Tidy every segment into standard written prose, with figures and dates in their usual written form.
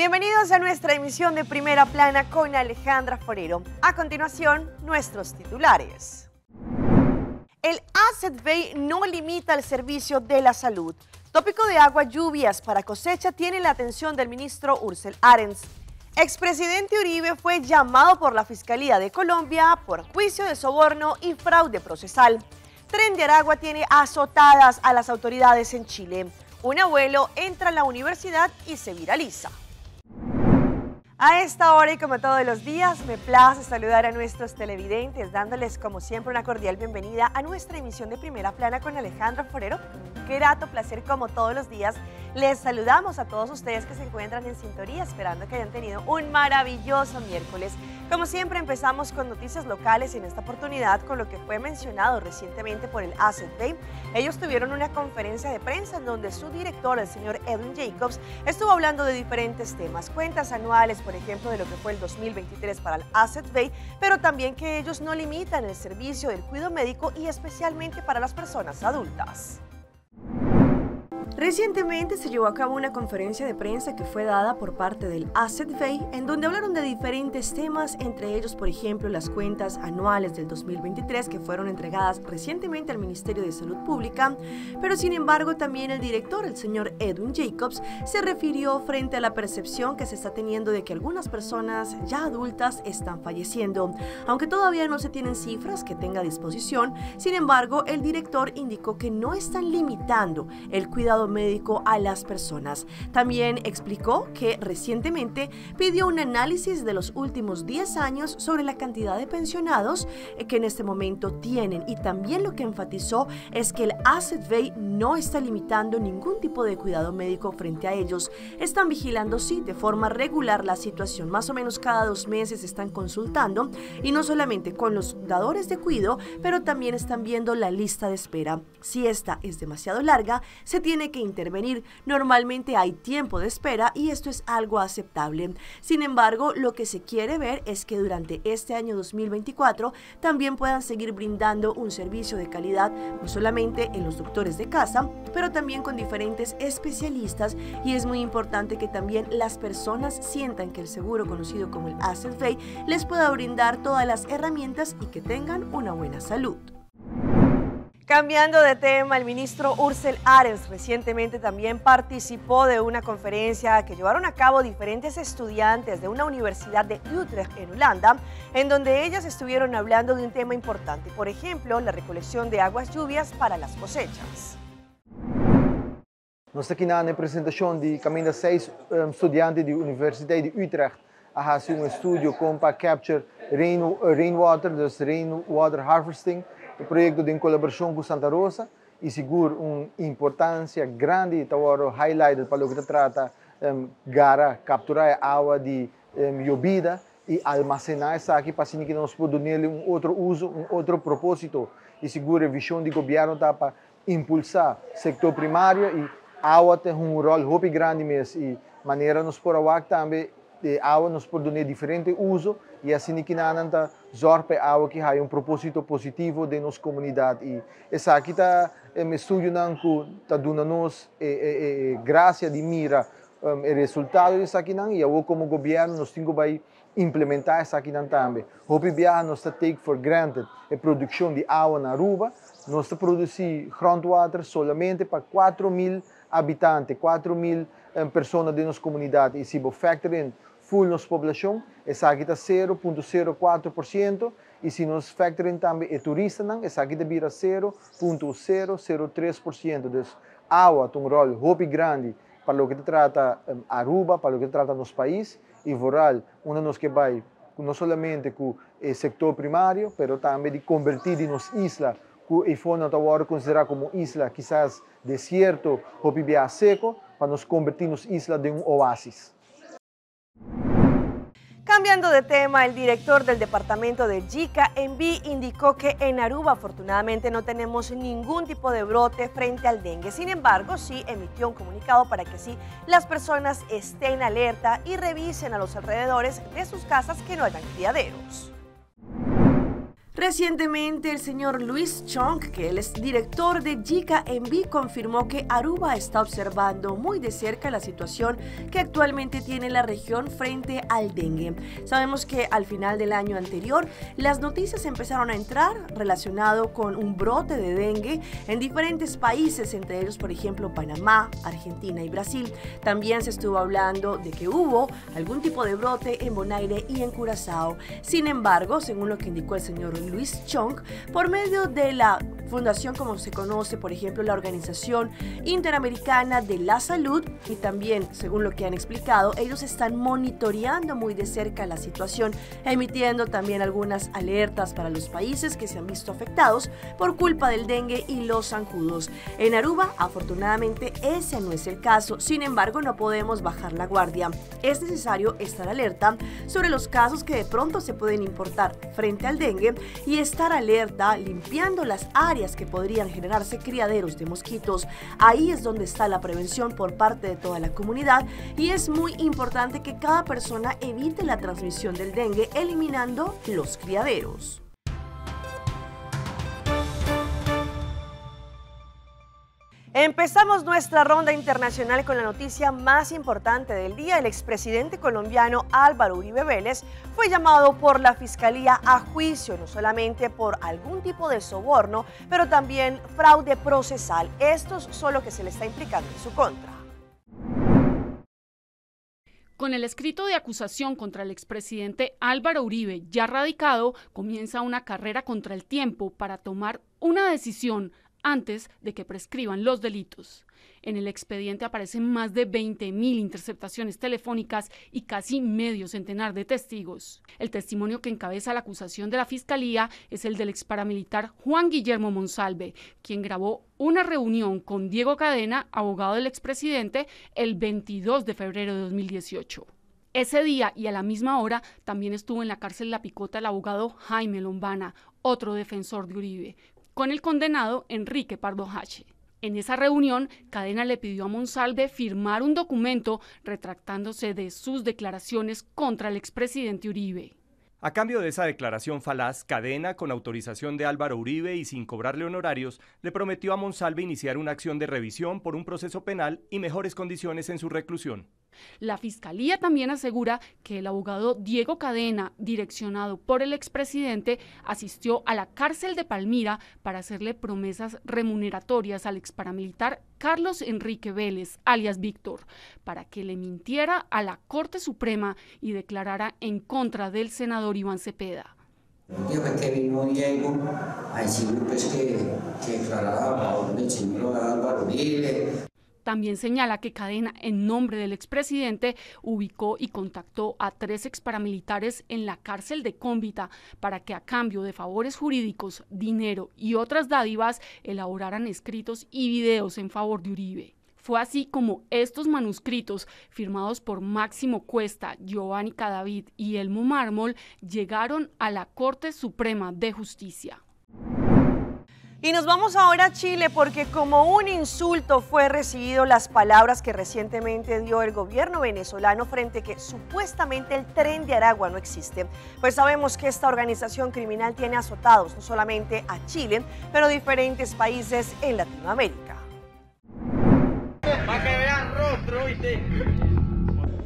Bienvenidos a nuestra emisión de Primera Plana con Alejandra Forero. A continuación, nuestros titulares. El Asset Bay no limita el servicio de la salud. Tópico de agua, lluvias para cosecha tiene la atención del ministro Ursel Arens. Expresidente Uribe fue llamado por la Fiscalía de Colombia por juicio de soborno y fraude procesal. Tren de Aragua tiene azotadas a las autoridades en Chile. Un abuelo entra a la universidad y se viraliza. A esta hora y como todos los días, me place saludar a nuestros televidentes, dándoles como siempre una cordial bienvenida a nuestra emisión de Primera Plana con Alejandra Forero. Qué grato placer, como todos los días, les saludamos a todos ustedes que se encuentran en sintonía, esperando que hayan tenido un maravilloso miércoles. Como siempre, empezamos con noticias locales y en esta oportunidad con lo que fue mencionado recientemente por el Asset Bay. Ellos tuvieron una conferencia de prensa en donde su director, el señor Edwin Jacobs, estuvo hablando de diferentes temas, cuentas anuales, por ejemplo, de lo que fue el 2023 para el Asset Bay, pero también que ellos no limitan el servicio del cuidado médico y especialmente para las personas adultas. Recientemente se llevó a cabo una conferencia de prensa que fue dada por parte del Asset Bay, en donde hablaron de diferentes temas, entre ellos, por ejemplo, las cuentas anuales del 2023 que fueron entregadas recientemente al Ministerio de Salud Pública, pero sin embargo también el director, el señor Edwin Jacobs, se refirió frente a la percepción que se está teniendo de que algunas personas ya adultas están falleciendo. Aunque todavía no se tienen cifras que tenga a disposición, sin embargo, el director indicó que no están limitando el cuidado médico a las personas. También explicó que recientemente pidió un análisis de los últimos 10 años sobre la cantidad de pensionados que en este momento tienen, y también lo que enfatizó es que el Asset Bay no está limitando ningún tipo de cuidado médico frente a ellos. Están vigilando, sí, de forma regular la situación, más o menos cada 2 meses están consultando, y no solamente con los dadores de cuidado, pero también están viendo la lista de espera. Si esta es demasiado larga, se tiene que intervenir. Normalmente hay tiempo de espera y esto es algo aceptable. Sin embargo, lo que se quiere ver es que durante este año 2024 también puedan seguir brindando un servicio de calidad, no solamente en los doctores de casa, pero también con diferentes especialistas, y es muy importante que también las personas sientan que el seguro conocido como el Asset Bay les pueda brindar todas las herramientas y que tengan una buena salud. Cambiando de tema, el ministro Ursel Arens recientemente también participó de una conferencia que llevaron a cabo diferentes estudiantes de una universidad de Utrecht en Holanda, en donde ellas estuvieron hablando de un tema importante, por ejemplo, la recolección de aguas lluvias para las cosechas. Nós aqui na apresentação de caminho de 6 estudantes da Universidade de Utrecht a fazer estúdio para capture rainwater, dus rainwater harvesting, o projeto de colaboração com Santa Rosa, e seguro uma importância grande para highlight para o que trata gara capturar água de llovida e armazenar essa aqui para que nós podemos dar outro uso, outro propósito, e seguro a visão do governo para impulsar o setor primário, e água tem rol muito grande mesmo, e maneira nós podemos também de água nós podemos dar diferente uso, e assim que nós zorpe água que tem propósito positivo de nossa comunidade. E essa aqui está estudo que está dando-nos graça de mira o resultado disso aqui, e eu como governo nós temos que implementar isso aqui também. Hope nós está take for granted a produção de água na Aruba, nós está produzir groundwater solamente para 4.000 habitantes, 4.000 pessoas de nossa comunidade, e se você factor in full nossa população, essa aqui está 0,04%, e se nós factor in também turista, essa aqui está 0,003%. Então, água tem rol muito grande para o que trata Aruba, para o que trata nosso país, e voral, nós que vai não somente com o setor primário, mas também de convertir em nossa isla, que é agora considerada como isla, quizás deserto ou bem seco, para nos convertir em isla de oasis. Cambiando de tema, el director del departamento de Jica, ENVI, indicó que en Aruba afortunadamente no tenemos ningún tipo de brote frente al dengue. Sin embargo, sí emitió un comunicado para que sí las personas estén alerta y revisen a los alrededores de sus casas que no hayan criaderos. Recientemente, el señor Louis Chong, que él es director de GKMB, confirmó que Aruba está observando muy de cerca la situación que actualmente tiene la región frente al dengue. Sabemos que al final del año anterior, las noticias empezaron a entrar relacionado con un brote de dengue en diferentes países, entre ellos, por ejemplo, Panamá, Argentina y Brasil. También se estuvo hablando de que hubo algún tipo de brote en Bonaire y en Curazao. Sin embargo, según lo que indicó el señor Louis Chong, por medio de la fundación, como se conoce, por ejemplo, la Organización Interamericana de la Salud, y también, según lo que han explicado, ellos están monitoreando muy de cerca la situación, emitiendo también algunas alertas para los países que se han visto afectados por culpa del dengue y los zancudos. En Aruba, afortunadamente, ese no es el caso. Sin embargo, no podemos bajar la guardia. Es necesario estar alerta sobre los casos que de pronto se pueden importar frente al dengue y estar alerta limpiando las áreas que podrían generarse criaderos de mosquitos. Ahí es donde está la prevención por parte de toda la comunidad, y es muy importante que cada persona evite la transmisión del dengue eliminando los criaderos. Empezamos nuestra ronda internacional con la noticia más importante del día. El expresidente colombiano Álvaro Uribe Vélez fue llamado por la Fiscalía a juicio, no solamente por algún tipo de soborno, pero también fraude procesal. Esto es solo que se le está implicando en su contra. Con el escrito de acusación contra el expresidente Álvaro Uribe ya radicado, comienza una carrera contra el tiempo para tomar una decisión antes de que prescriban los delitos. En el expediente aparecen más de 20.000 interceptaciones telefónicas y casi medio centenar de testigos. El testimonio que encabeza la acusación de la Fiscalía es el del exparamilitar Juan Guillermo Monsalve, quien grabó una reunión con Diego Cadena, abogado del expresidente, el 22 de febrero de 2018. Ese día y a la misma hora también estuvo en la cárcel La Picota el abogado Jaime Lombana, otro defensor de Uribe, con el condenado Enrique Pardo Hache. En esa reunión, Cadena le pidió a Monsalve firmar un documento retractándose de sus declaraciones contra el expresidente Uribe. A cambio de esa declaración falaz, Cadena, con autorización de Álvaro Uribe y sin cobrarle honorarios, le prometió a Monsalve iniciar una acción de revisión por un proceso penal y mejores condiciones en su reclusión. La Fiscalía también asegura que el abogado Diego Cadena, direccionado por el expresidente, asistió a la cárcel de Palmira para hacerle promesas remuneratorias al exparamilitar Carlos Enrique Vélez, alias Víctor, para que le mintiera a la Corte Suprema y declarara en contra del senador Iván Cepeda. El día que vino Diego a decir pues, que declarara a favor del señor Álvaro Uribe. También señala que Cadena, en nombre del expresidente, ubicó y contactó a 3 exparamilitares en la cárcel de Cómbita para que a cambio de favores jurídicos, dinero y otras dádivas elaboraran escritos y videos en favor de Uribe. Fue así como estos manuscritos, firmados por Máximo Cuesta, Giovanni Cadavid y Elmo Mármol, llegaron a la Corte Suprema de Justicia. Y nos vamos ahora a Chile porque como un insulto fue recibido las palabras que recientemente dio el gobierno venezolano frente a que supuestamente el Tren de Aragua no existe. Pues sabemos que esta organización criminal tiene azotados no solamente a Chile, pero diferentes países en Latinoamérica. Para que vean rostro, ¿viste?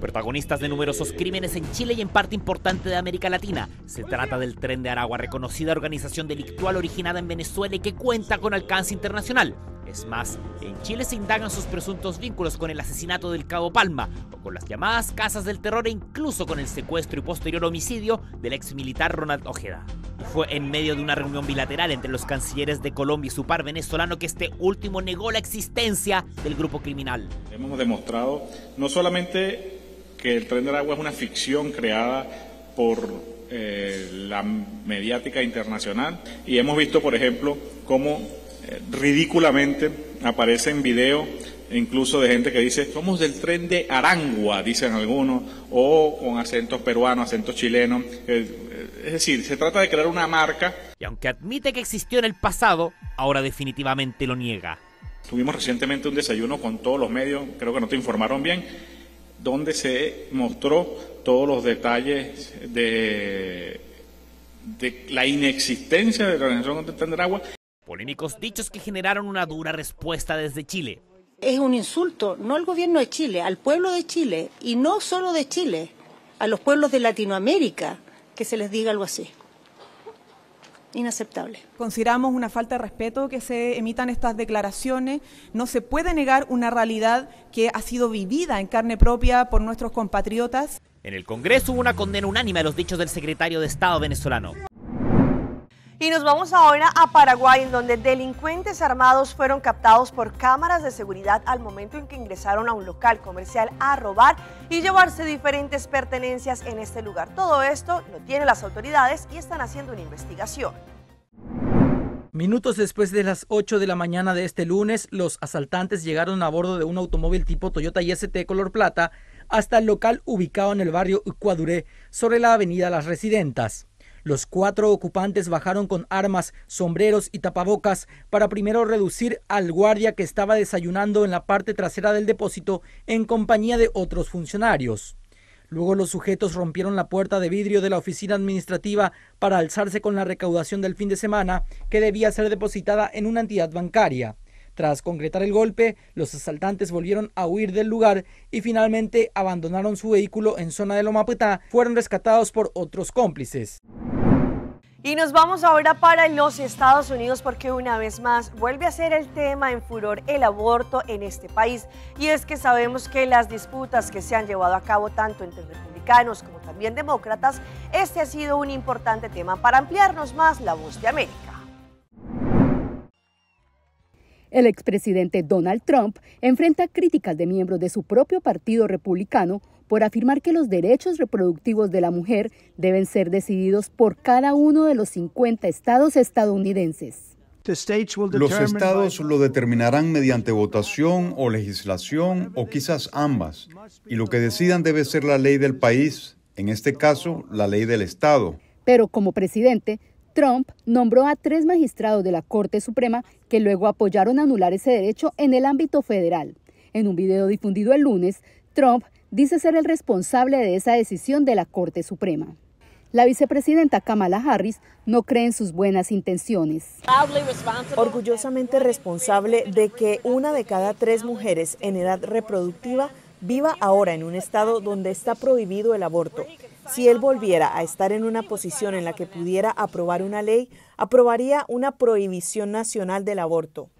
Protagonistas de numerosos crímenes en Chile y en parte importante de América Latina. Se trata del Tren de Aragua, reconocida organización delictual originada en Venezuela y que cuenta con alcance internacional. Es más, en Chile se indagan sus presuntos vínculos con el asesinato del Cabo Palma o con las llamadas casas del terror e incluso con el secuestro y posterior homicidio del ex militar Ronald Ojeda. Fue en medio de una reunión bilateral entre los cancilleres de Colombia y su par venezolano que este último negó la existencia del grupo criminal. Hemos demostrado no solamente que el Tren de Aragua es una ficción creada por la mediática internacional y hemos visto, por ejemplo, cómo ridículamente aparecen videos incluso de gente que dice somos del Tren de Aragua, dicen algunos, o con acentos peruanos, acentos chilenos. Es decir, se trata de crear una marca. Y aunque admite que existió en el pasado, ahora definitivamente lo niega. Tuvimos recientemente un desayuno con todos los medios, creo que no te informaron bien, donde se mostró todos los detalles de de la inexistencia de la Organización contra el Tren del Agua. Polémicos dichos que generaron una dura respuesta desde Chile. Es un insulto, no al gobierno de Chile, al pueblo de Chile, y no solo de Chile, a los pueblos de Latinoamérica, que se les diga algo así. Inaceptable. Consideramos una falta de respeto que se emitan estas declaraciones. No se puede negar una realidad que ha sido vivida en carne propia por nuestros compatriotas. En el Congreso hubo una condena unánime a los dichos del secretario de Estado venezolano. Y nos vamos ahora a Paraguay, en donde delincuentes armados fueron captados por cámaras de seguridad al momento en que ingresaron a un local comercial a robar y llevarse diferentes pertenencias en este lugar. Todo esto lo tienen las autoridades y están haciendo una investigación. Minutos después de las 8 de la mañana de este lunes, los asaltantes llegaron a bordo de un automóvil tipo Toyota IST color plata hasta el local ubicado en el barrio Ucuaduré, sobre la avenida Las Residentas. Los 4 ocupantes bajaron con armas, sombreros y tapabocas para primero reducir al guardia que estaba desayunando en la parte trasera del depósito en compañía de otros funcionarios. Luego los sujetos rompieron la puerta de vidrio de la oficina administrativa para alzarse con la recaudación del fin de semana que debía ser depositada en una entidad bancaria. Tras concretar el golpe, los asaltantes volvieron a huir del lugar y finalmente abandonaron su vehículo en zona de Lomapetá. Fueron rescatados por otros cómplices. Y nos vamos ahora para los Estados Unidos, porque una vez más vuelve a ser el tema en furor el aborto en este país. Y es que sabemos que las disputas que se han llevado a cabo tanto entre republicanos como también demócratas, este ha sido un importante tema. Para ampliarnos más, La Voz de América. El expresidente Donald Trump enfrenta críticas de miembros de su propio partido republicano por afirmar que los derechos reproductivos de la mujer deben ser decididos por cada uno de los 50 estados estadounidenses. Los estados lo determinarán mediante votación o legislación o quizás ambas, y lo que decidan debe ser la ley del país, en este caso la ley del estado. Pero como presidente, Trump nombró a 3 magistrados de la Corte Suprema que luego apoyaron anular ese derecho en el ámbito federal. En un video difundido el lunes, Trump dice ser el responsable de esa decisión de la Corte Suprema. La vicepresidenta Kamala Harris no cree en sus buenas intenciones. Orgullosamente responsable de que 1 de cada 3 mujeres en edad reproductiva viva ahora en un estado donde está prohibido el aborto. Si él volviera a estar en una posición en la que pudiera aprobar una ley, aprobaría una prohibición nacional del aborto.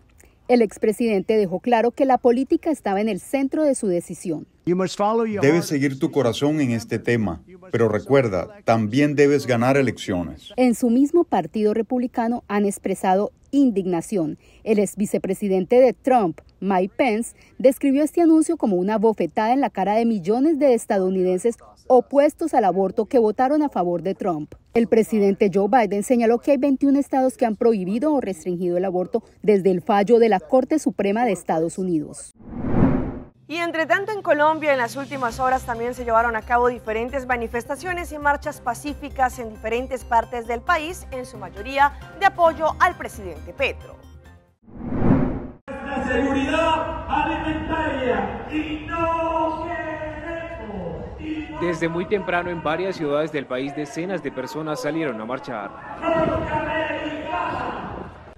El expresidente dejó claro que la política estaba en el centro de su decisión. Debes seguir tu corazón en este tema, pero recuerda, también debes ganar elecciones. En su mismo partido republicano han expresado indignación. El ex vicepresidente de Trump, Mike Pence, describió este anuncio como una bofetada en la cara de millones de estadounidenses opuestos al aborto que votaron a favor de Trump. El presidente Joe Biden señaló que hay 21 estados que han prohibido o restringido el aborto desde el fallo de la Corte Suprema de Estados Unidos. Y entre tanto, en Colombia, en las últimas horas también se llevaron a cabo diferentes manifestaciones y marchas pacíficas en diferentes partes del país, en su mayoría de apoyo al presidente Petro. La seguridad alimentaria y no queremos. Desde muy temprano en varias ciudades del país decenas de personas salieron a marchar.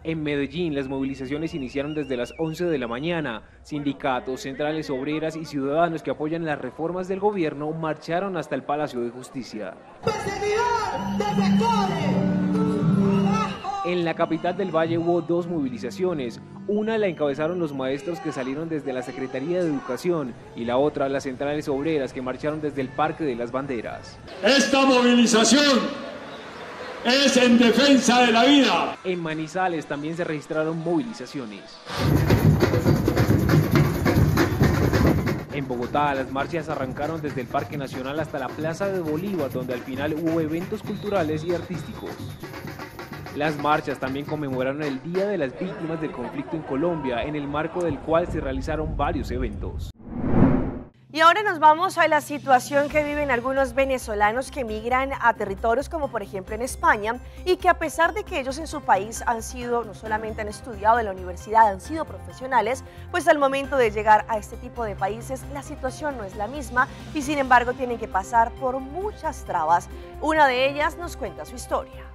En Medellín, las movilizaciones iniciaron desde las 11 de la mañana. Sindicatos, centrales obreras y ciudadanos que apoyan las reformas del gobierno marcharon hasta el Palacio de Justicia. En la capital del Valle hubo 2 movilizaciones. Una la encabezaron los maestros que salieron desde la Secretaría de Educación y la otra las centrales obreras que marcharon desde el Parque de las Banderas. Esta movilización es en defensa de la vida. En Manizales también se registraron movilizaciones. En Bogotá, las marchas arrancaron desde el Parque Nacional hasta la Plaza de Bolívar, donde al final hubo eventos culturales y artísticos. Las marchas también conmemoraron el Día de las Víctimas del Conflicto en Colombia, en el marco del cual se realizaron varios eventos. Y ahora nos vamos a la situación que viven algunos venezolanos que migran a territorios como por ejemplo en España, y que a pesar de que ellos en su país han sido, no solamente han estudiado en la universidad, han sido profesionales, pues al momento de llegar a este tipo de países la situación no es la misma y sin embargo tienen que pasar por muchas trabas. Una de ellas nos cuenta su historia.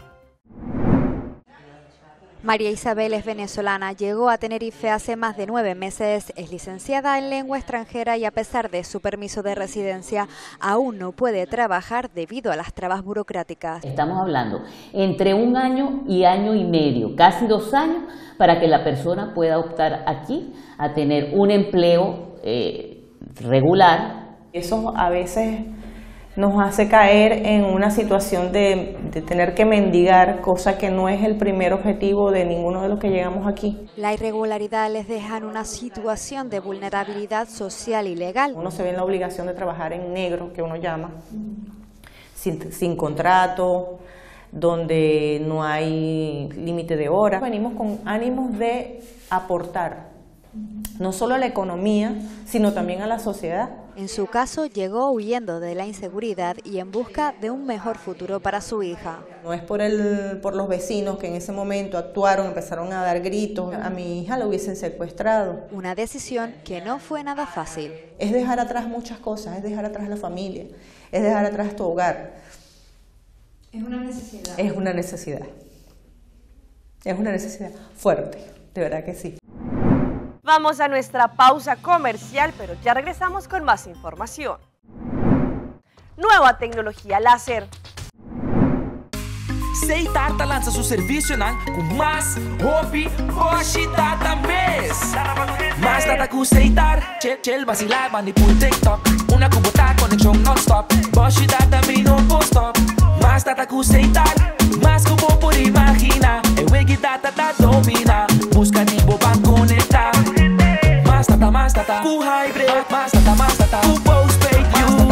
María Isabel es venezolana, llegó a Tenerife hace más de 9 meses, es licenciada en lengua extranjera y a pesar de su permiso de residencia, aún no puede trabajar debido a las trabas burocráticas. Estamos hablando entre 1 año y año y medio, casi 2 años, para que la persona pueda optar aquí a tener un empleo regular. Eso a veces nos hace caer en una situación de tener que mendigar, cosa que no es el primer objetivo de ninguno de los que llegamos aquí. La irregularidad les deja en una situación de vulnerabilidad social y legal. Uno se ve en la obligación de trabajar en negro, que uno llama, sin contrato, donde no hay límite de horas. Venimos con ánimos de aportar, no solo a la economía, sino también a la sociedad. En su caso, llegó huyendo de la inseguridad y en busca de un mejor futuro para su hija. No es por los vecinos que en ese momento actuaron, empezaron a dar gritos. A mi hija la hubiesen secuestrado. Una decisión que no fue nada fácil. Es dejar atrás muchas cosas, es dejar atrás la familia, es dejar atrás tu hogar. Es una necesidad. Es una necesidad. Es una necesidad fuerte, de verdad que sí. Vamos a nuestra pausa comercial, pero ya regresamos con más información. Nueva tecnologia láser. Seitar lança seu serviço com mais hobby, hoje data mês. Mais data com Seitar, chel vacilar, manipul TikTok. Una cubota, conexão non-stop. Hoje data me no post-stop. Mais data com Seitar, mais cubo por imaginar. É wegi data da domina. Busca tipo para conectar. Más data, full hybrid, más data, full postpaid,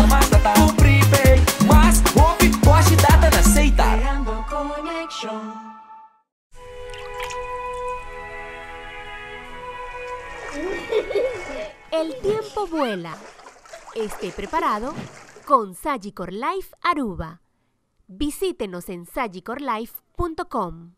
más data, full prepaid, más hobby, hoje data na Seitar. El tiempo vuela. Esté preparado con Sagicor Life Aruba. Visítenos en sagicorlife.com.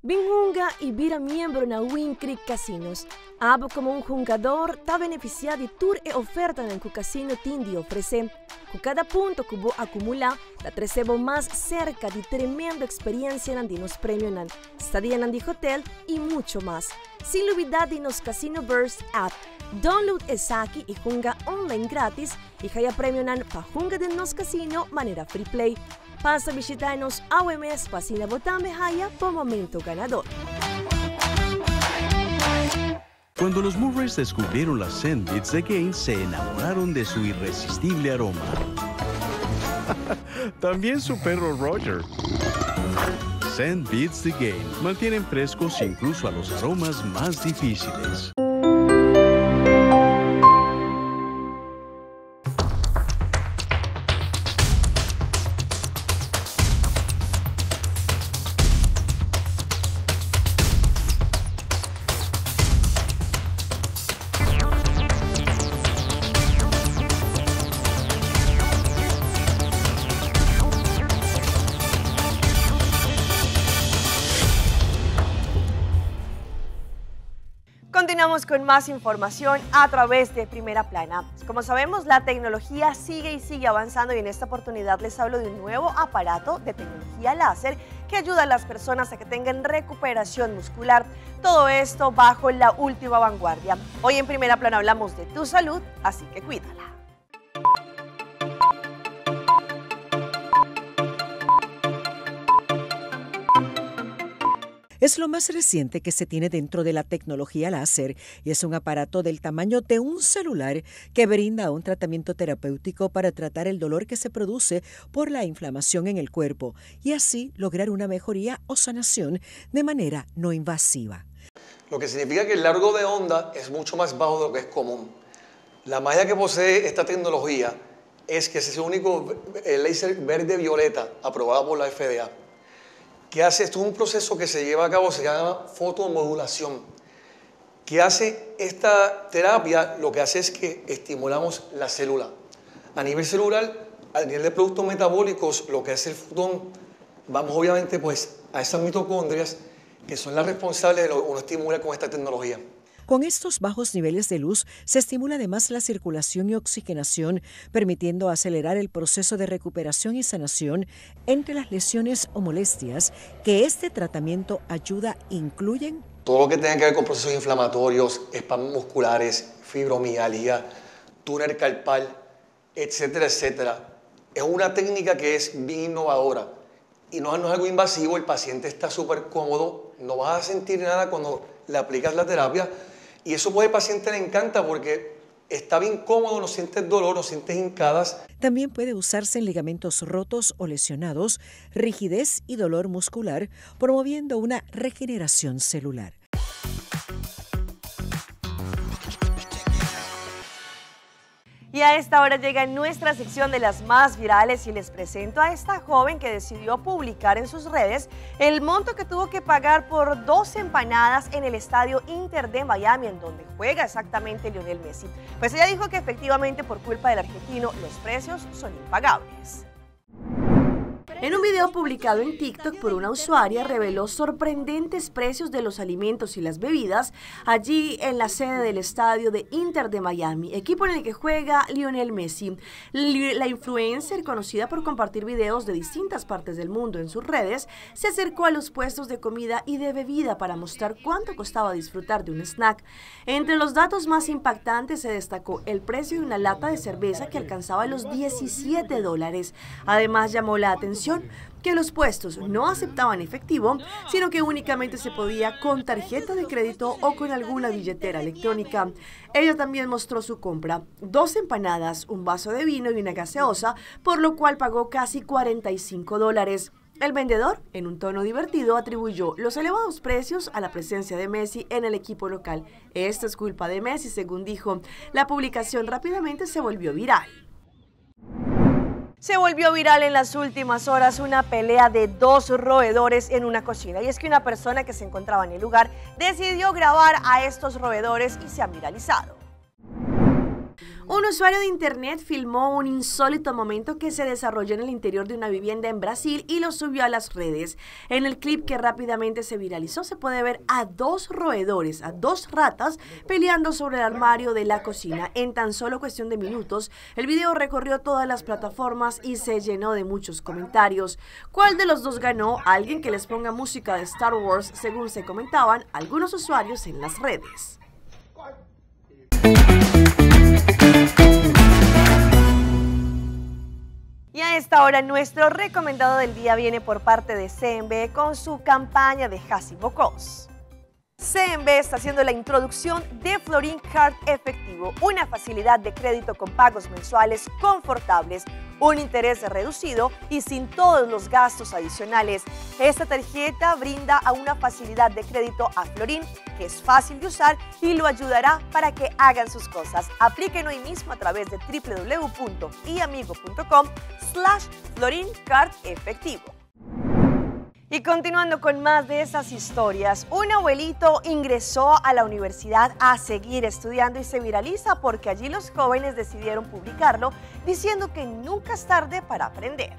Binhunga e vira membro na Win Creek Casinos. Abo como um jogador está beneficiado de tour e oferta no que o casino Tindi oferece. Com cada ponto que vos acumular, te recebo mais cerca de tremenda experiencia en nos premios en estadía en hotel y mucho más. Sin olvidar de nos Casino Burst app. Download Esaki y junga online gratis y haya premio en pa junga de nos casino manera free play. Pasa a visitarnos a OMS Pasina Botame Haya por momento ganador. Cuando los Murrays descubrieron las Zen Beats The Game, se enamoraron de su irresistible aroma. También su perro Roger. Zen Beats The Game mantienen frescos incluso a los aromas más difíciles. Continuamos con más información a través de Primera Plana. Como sabemos, la tecnología sigue y sigue avanzando y en esta oportunidad les hablo de un nuevo aparato de tecnología láser que ayuda a las personas a que tengan recuperación muscular. Todo esto bajo la última vanguardia. Hoy en Primera Plana hablamos de tu salud, así que cuídala. Es lo más reciente que se tiene dentro de la tecnología láser y es un aparato del tamaño de un celular que brinda un tratamiento terapéutico para tratar el dolor que se produce por la inflamación en el cuerpo y así lograr una mejoría o sanación de manera no invasiva. Lo que significa que el largo de onda es mucho más bajo de lo que es común. La magia que posee esta tecnología es que es el único láser verde-violeta aprobado por la FDA. ¿Qué hace? Esto es un proceso que se lleva a cabo, se llama fotomodulación. ¿Qué hace esta terapia? Lo que hace es que estimulamos la célula. A nivel celular, a nivel de productos metabólicos, lo que hace el fotón, vamos obviamente pues a esas mitocondrias que son las responsables de lo que uno estimula con esta tecnología. Con estos bajos niveles de luz se estimula además la circulación y oxigenación, permitiendo acelerar el proceso de recuperación y sanación. Entre las lesiones o molestias que este tratamiento ayuda incluyen todo lo que tenga que ver con procesos inflamatorios, espasmos musculares, fibromialgia, túnel carpal, etcétera, etcétera. Es una técnica que es bien innovadora y no es algo invasivo, el paciente está súper cómodo, no vas a sentir nada cuando le aplicas la terapia y eso al paciente le encanta porque está bien cómodo, no sientes dolor, no sientes hincadas. También puede usarse en ligamentos rotos o lesionados, rigidez y dolor muscular, promoviendo una regeneración celular. Y a esta hora llega nuestra sección de las más virales y les presento a esta joven que decidió publicar en sus redes el monto que tuvo que pagar por 2 empanadas en el estadio Inter de Miami, en donde juega exactamente Lionel Messi. Pues ella dijo que efectivamente por culpa del argentino los precios son impagables. En un video publicado en TikTok por una usuaria reveló sorprendentes precios de los alimentos y las bebidas allí en la sede del estadio de Inter de Miami, equipo en el que juega Lionel Messi. La influencer, conocida por compartir videos de distintas partes del mundo en sus redes, se acercó a los puestos de comida y de bebida para mostrar cuánto costaba disfrutar de un snack. Entre los datos más impactantes se destacó el precio de una lata de cerveza que alcanzaba los $17. Además llamó la atención que los puestos no aceptaban efectivo, sino que únicamente se podía con tarjeta de crédito o con alguna billetera electrónica. Ella también mostró su compra: 2 empanadas, un vaso de vino y una gaseosa, por lo cual pagó casi $45. El vendedor, en un tono divertido, atribuyó los elevados precios a la presencia de Messi en el equipo local. Esto es culpa de Messi, según dijo. La publicación rápidamente se volvió viral. Se volvió viral en las últimas horas una pelea de 2 roedores en una cocina. Y es que una persona que se encontraba en el lugar decidió grabar a estos roedores y se ha viralizado. Un usuario de internet filmó un insólito momento que se desarrolló en el interior de una vivienda en Brasil y lo subió a las redes. En el clip que rápidamente se viralizó se puede ver a 2 roedores, a 2 ratas, peleando sobre el armario de la cocina. En tan solo cuestión de minutos, el video recorrió todas las plataformas y se llenó de muchos comentarios. ¿Cuál de los 2 ganó? Alguien que les ponga música de Star Wars, según se comentaban algunos usuarios en las redes. Y a esta hora nuestro recomendado del día viene por parte de CNB con su campaña de Hasibocos. CNB está haciendo la introducción de Florin Card Efectivo, una facilidad de crédito con pagos mensuales confortables, un interés reducido y sin todos los gastos adicionales. Esta tarjeta brinda a una facilidad de crédito a Florin que es fácil de usar y lo ayudará para que hagan sus cosas. Apliquen hoy mismo a través de www.iamigo.com/Florin Card Efectivo. Y continuando con más de esas historias, un abuelito ingresó a la universidad a seguir estudiando y se viraliza porque allí los jóvenes decidieron publicarlo diciendo que nunca es tarde para aprender.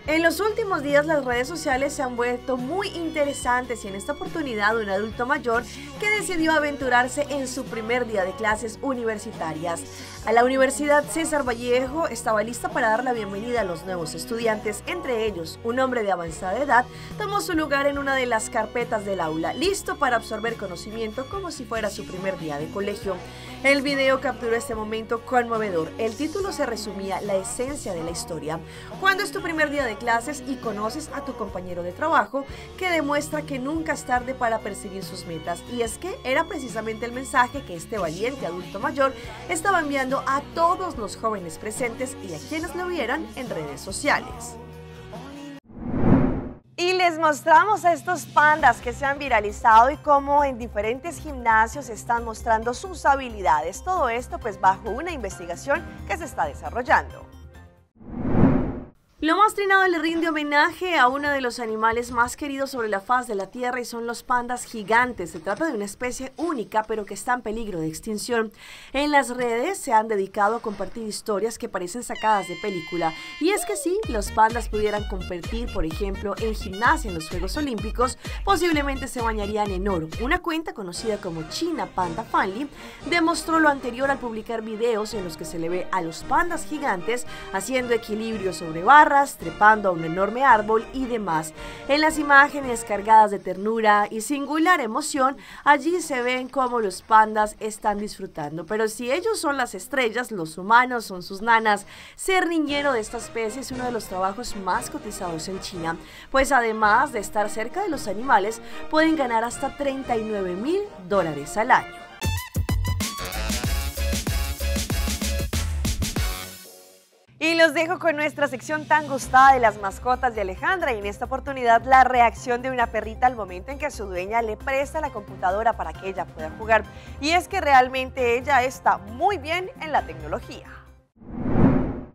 En los últimos días las redes sociales se han vuelto muy interesantes y en esta oportunidad un adulto mayor que decidió aventurarse en su primer día de clases universitarias. A la Universidad César Vallejo estaba lista para dar la bienvenida a los nuevos estudiantes. Entre ellos, un hombre de avanzada edad tomó su lugar en una de las carpetas del aula, listo para absorber conocimiento como si fuera su primer día de colegio. El video capturó este momento conmovedor. El título se resumía la esencia de la historia. Cuando es tu primer día de clases y conoces a tu compañero de trabajo que demuestra que nunca es tarde para perseguir sus metas. Y es que era precisamente el mensaje que este valiente adulto mayor estaba enviando a todos los jóvenes presentes y a quienes lo vieran en redes sociales. Y les mostramos a estos pandas que se han viralizado y cómo en diferentes gimnasios están mostrando sus habilidades. Todo esto pues bajo una investigación que se está desarrollando. Lo más trinado le rinde homenaje a uno de los animales más queridos sobre la faz de la Tierra y son los pandas gigantes. Se trata de una especie única pero que está en peligro de extinción. En las redes se han dedicado a compartir historias que parecen sacadas de película. Y es que si los pandas pudieran competir, por ejemplo, en gimnasia en los Juegos Olímpicos, posiblemente se bañarían en oro. Una cuenta conocida como China Panda Family demostró lo anterior al publicar videos en los que se le ve a los pandas gigantes haciendo equilibrio sobre barras, trepando a un enorme árbol y demás. En las imágenes cargadas de ternura y singular emoción, allí se ven cómo los pandas están disfrutando. Pero si ellos son las estrellas, los humanos son sus nanas. Ser niñero de esta especie es uno de los trabajos más cotizados en China, pues además de estar cerca de los animales, pueden ganar hasta $39,000 al año. Y los dejo con nuestra sección tan gustada de las mascotas de Alejandra, y en esta oportunidad la reacción de una perrita al momento en que su dueña le presta la computadora para que ella pueda jugar. Y es que realmente ella está muy bien en la tecnología.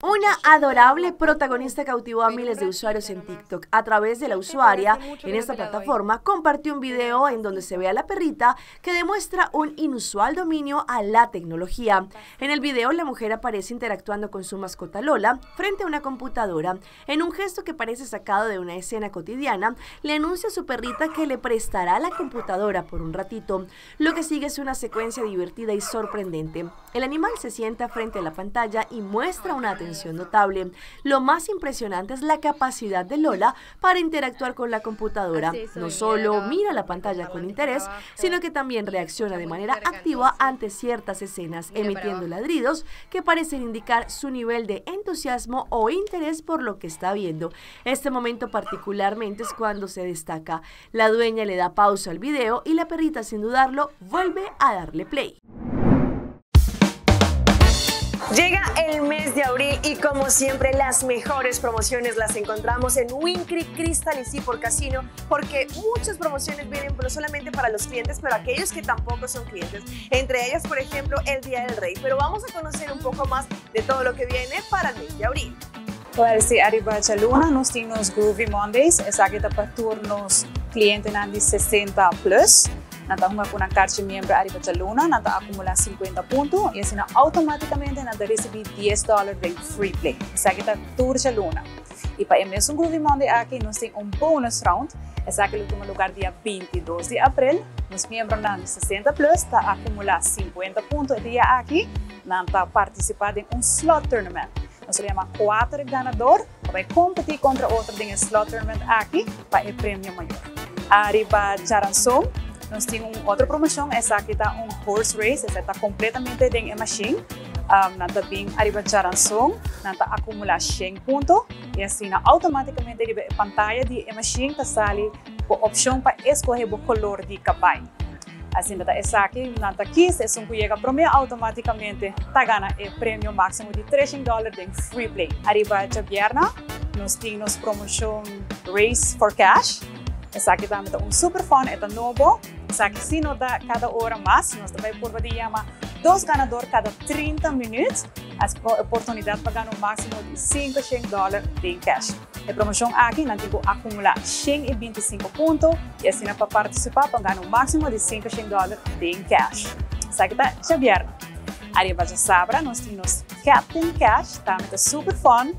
Una adorable protagonista cautivó a miles de usuarios en TikTok. A través de la usuaria en esta plataforma compartió un video en donde se ve a la perrita que demuestra un inusual dominio a la tecnología. En el video la mujer aparece interactuando con su mascota Lola frente a una computadora. En un gesto que parece sacado de una escena cotidiana, le anuncia a su perrita que le prestará la computadora por un ratito. Lo que sigue es una secuencia divertida y sorprendente. El animal se sienta frente a la pantalla y muestra una atención notable. Lo más impresionante es la capacidad de Lola para interactuar con la computadora. No solo mira la pantalla con interés, sino que también reacciona de manera activa ante ciertas escenas, emitiendo ladridos que parecen indicar su nivel de entusiasmo o interés por lo que está viendo. Este momento particularmente es cuando se destaca. La dueña le da pausa al video y la perrita, sin dudarlo, vuelve a darle play. Llega el mes de abril y como siempre las mejores promociones las encontramos en WinCreek Crystal y Seaport Casino, porque muchas promociones vienen no solamente para los clientes, pero aquellos que tampoco son clientes. Entre ellas, por ejemplo, el Día del Rey. Pero vamos a conocer un poco más de todo lo que viene para el mes de abril. Para arriba de Luna, nós temos Groovy Mondays, essa aqui para turnos clientes de 60 plus. Nanta hunga kuna carte membro arriba de Luna, nanta acumular 50 pontos e assim automaticamente nanta receber $10 de free play. Essa aqui tá tour de Luna. E para esse Groovy Monday aqui nós temos bonus round. Essa aqui no lugar dia 22 de abril. Nos membros de 60 plus tá acumular 50 pontos dia aqui, nanta participar de slot tournament. Nós chamamos 4 ganadores para competir contra outro em slot tournament aqui para o prêmio maior. Arriba Charansom, nós temos outra promoção, essa aqui está horse race, essa está completamente em machine. Nanta bem arriba Charansom, nanta acumular 100 pontos e assim automaticamente a pantalla de machine está sale com a opção para escolher o color de caballo. Assim, essa aqui, nanta 15, se chega primeiro, automaticamente está ganhando o prêmio máximo de $300 de free play. Arriba de Vierna, nós temos promoção Race for Cash. Essa aqui também é super fun, é novo. Essa aqui, se não dá cada hora mais, nós também por chamar 2 ganadores cada 30 minutos. A oportunidade para ganhar um máximo de $500 de cash. A promoção aqui, nós temos que acumular 125 pontos e assim para participar para ganhar um máximo de $500 de cash. Essa aqui está Vierna. Arriba de Sabra, nós temos Captain Cash, também é super fun.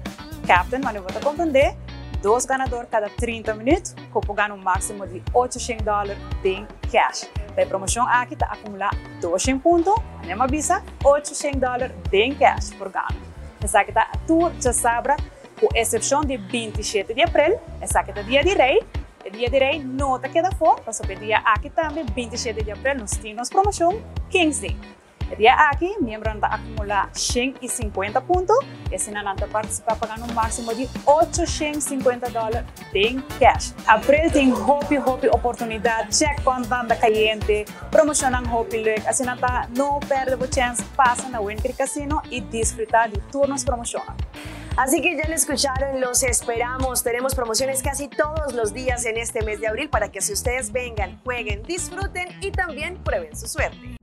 Captain, mas eu vou compreender. 2 ganadores cada 30 minutos, que ganham um máximo de $800 de cash. A promoção aqui está acumular 200 pontos, a mesma visa, $800 de cash por ganho. Essa aqui está a tour de Sabra, com exceção de 27 de abril, essa aqui está dia de Rei. O dia de Rei não está queda fora, mas o dia aqui também, 27 de abril, nós temos promoção King's Day. O dia aqui, membro está acumular 150 pontos e assim nanta participar pagando um máximo de $850 de cash. Abril tem hopi oportunidade, check contando cliente, promocionando hopi look, assim nanta não perde a chance, passa na WinCreek Casino y disfrutar de turnos promociones. Así que ya lo escucharon, los esperamos. Tenemos promociones casi todos los días en este mes de abril para que si ustedes vengan, jueguen, disfruten y también prueben su suerte.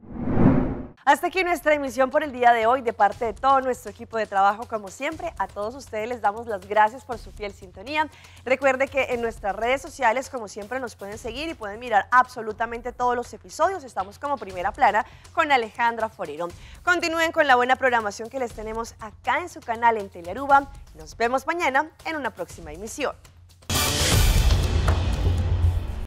Hasta aquí nuestra emisión por el día de hoy. De parte de todo nuestro equipo de trabajo, como siempre, a todos ustedes les damos las gracias por su fiel sintonía. Recuerde que en nuestras redes sociales, como siempre, nos pueden seguir y pueden mirar absolutamente todos los episodios. Estamos como Primera Plana con Alejandra Forero. Continúen con la buena programación que les tenemos acá en su canal en Telearuba. Nos vemos mañana en una próxima emisión.